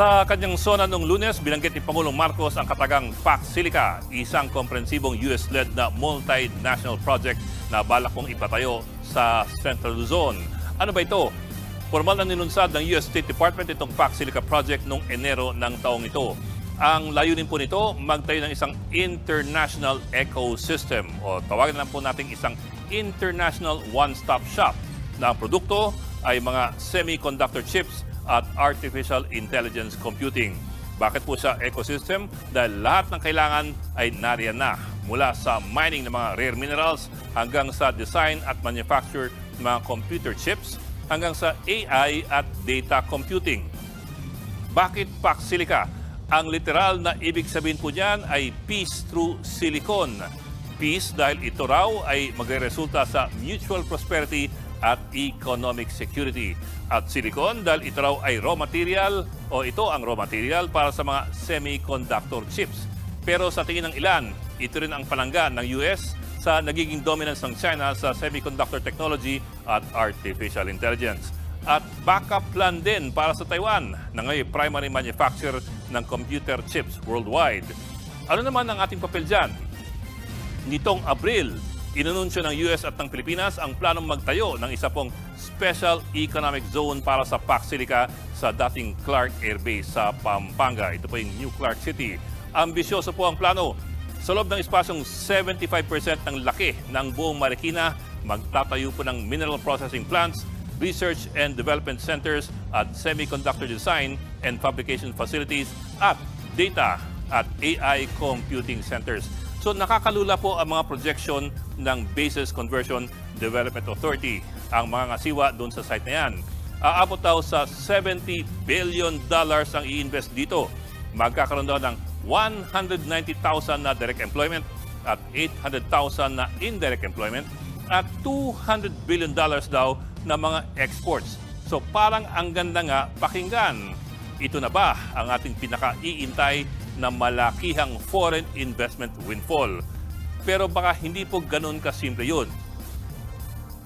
Sa kanyang sona noong Lunes, binanggit ni Pangulong Marcos ang katagang PAC Silica, isang komprehensibong US-led na multinational project na balak kong ipatayo sa Central Luzon. Ano ba ito? Formal na nilunsad ng US State Department itong PAC Silica project noong Enero ng taong ito. Ang layunin po nito, magtayo ng isang international ecosystem o tawagin lang po natin isang international one-stop shop na ang produkto ay mga semiconductor chips at artificial intelligence computing. Bakit po siya ecosystem? Dahil lahat ng kailangan ay nariyan na. Mula sa mining ng mga rare minerals hanggang sa design at manufacture ng mga computer chips hanggang sa AI at data computing. Bakit PAC Silica? Ang literal na ibig sabihin po niyan ay peace through silicon. Peace dahil ito raw ay magre-resulta sa mutual prosperity at economic security. At silicon dahil ito raw ay raw material o ito ang raw material para sa mga semiconductor chips. Pero sa tingin ng ilan, ito rin ang palangga ng US sa nagiging dominance ng China sa semiconductor technology at artificial intelligence. At backup plan din para sa Taiwan na ngayon primary manufacturer ng computer chips worldwide. Ano naman ang ating papel dyan? Nitong Abril, inanunsyo ng US at ng Pilipinas ang planong magtayo ng isa pong Special Economic Zone para sa PAC Silica sa dating Clark Air Base sa Pampanga. Ito po yung New Clark City. Ambisyoso po ang plano. Sa loob ng espasyong 75% ng laki ng buong Marikina, magtatayo po ng mineral processing plants, research and development centers at semiconductor design and fabrication facilities at data at AI computing centers. So nakakalula po ang mga projection ng Bases Conversion Development Authority. Ang mga ngasiwa doon sa site na yan. Aabot daw sa $70 billion ang i-invest dito. Magkakaroon daw ng 190,000 na direct employment at 800,000 na indirect employment at $200 billion daw na mga exports. So parang ang ganda nga pakinggan. Ito na ba ang ating pinaka-iintay na malakihang foreign investment windfall? Pero baka hindi po ganun kasimple yun.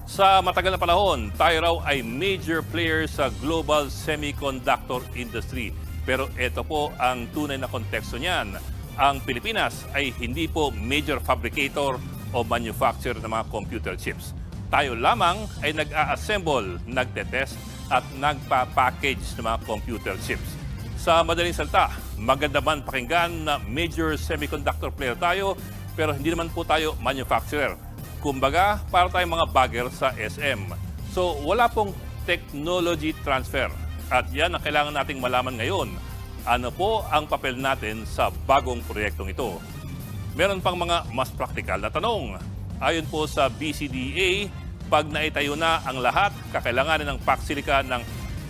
Sa matagal na panahon, tayo raw ay major player sa global semiconductor industry. Pero ito po ang tunay na konteksto niyan. Ang Pilipinas ay hindi po major fabricator o manufacturer ng mga computer chips. Tayo lamang ay nag-a-assemble, nagtetest at nagpa-package ng mga computer chips. Sa madaling salita, maganda man pakinggan na major semiconductor player tayo, pero hindi naman po tayo manufacturer. Kumbaga, para tayong mga bagger sa SM. So, wala pong technology transfer. At yan ang kailangan nating malaman ngayon. Ano po ang papel natin sa bagong proyektong ito? Meron pang mga mas praktikal na tanong. Ayon po sa BCDA, pag naitayo na ang lahat, kakailanganin ng PAC Silica ng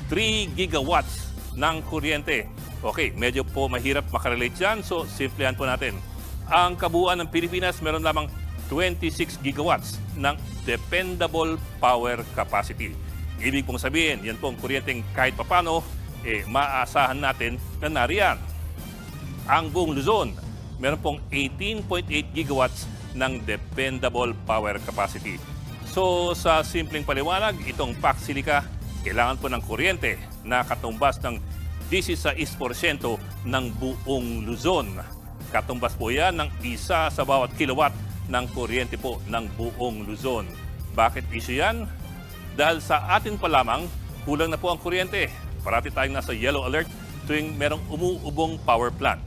3 gigawatts ng kuryente. Okay, medyo po mahirap makarelate dyan, so simplihan po natin. Ang kabuuan ng Pilipinas meron lamang 26 gigawatts ng dependable power capacity. Ibig pong sabihin, yan pong kuryenteng kahit papano, maaasahan natin na nariyan. Ang buong Luzon, meron pong 18.8 gigawatts ng dependable power capacity. So sa simpleng paliwanag, itong PAC Silica, kailangan po ng kuryente na katumbas ng 16% ng buong Luzon. Katumbas po yan ng isa sa bawat kilowatt ng kuryente po ng buong Luzon. Bakit issue yan? Dahil sa atin pa lamang, kulang na po ang kuryente. Parati tayong nasa yellow alert tuwing merong umuubong power plant.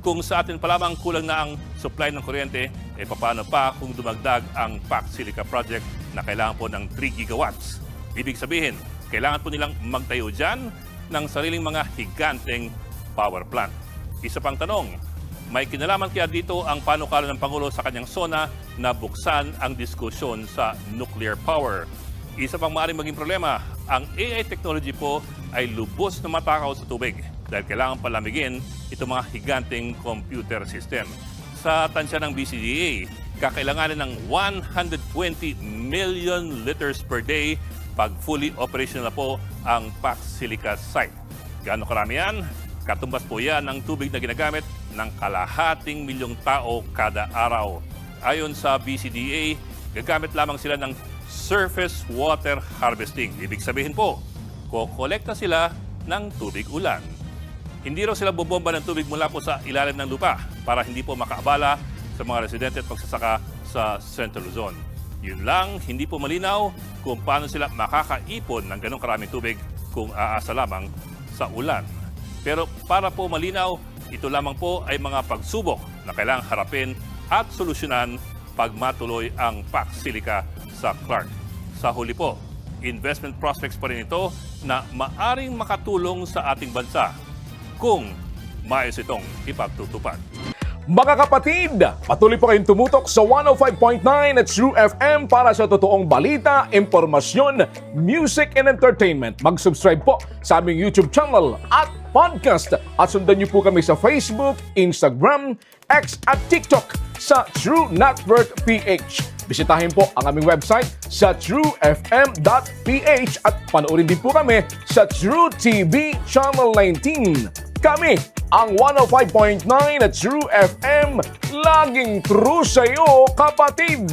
Kung sa atin pa lamang kulang na ang supply ng kuryente, paano pa kung dumagdag ang PAC Silica project na kailangan po ng 3 gigawatts? Ibig sabihin, kailangan po nilang magtayo dyan ng sariling mga higanteng power plant. Isa pang tanong, may kinalaman kaya dito ang panukala ng Pangulo sa kanyang sona na buksan ang diskusyon sa nuclear power? Isa pang maaaring maging problema, ang AI technology po ay lubos na matakaw sa tubig dahil kailangan palamigin itong mga higanteng computer system. Sa tansya ng BCDA, kakailanganin ng 120 million liters per day pag fully operational na po ang PAC Silica site. Gaano karami yan? Katumbas po yan ng tubig na ginagamit ng kalahating milyong tao kada araw. Ayon sa BCDA, gagamit lamang sila ng surface water harvesting. Ibig sabihin po, kokolekta sila ng tubig ulan. Hindi raw sila bobomba ng tubig mula po sa ilalim ng lupa para hindi po makaabala sa mga residente at magsasaka sa Central Luzon. Yun lang, hindi po malinaw kung paano sila makakaipon ng ganong karaming tubig kung aasa lamang sa ulan. Pero para po malinaw, ito lamang po ay mga pagsubok na kailangang harapin at solusyonan pag matuloy ang PAC Silica sa Clark. Sa huli po, investment prospects pa rin ito na maaring makatulong sa ating bansa kung maayos itong ipagtutupad. Mga kapatid, patuloy po kayong tumutok sa 105.9 at True FM para sa totoong balita, impormasyon, music and entertainment. Mag-subscribe po sa aming YouTube channel at podcast at sundan niyo po kami sa Facebook, Instagram, X at TikTok sa True Network PH. Bisitahin po ang aming website sa truefm.ph at panoorin din po kami sa True TV Channel 19. Kami ang 105.9 at True FM, laging true sa'yo, kapatid!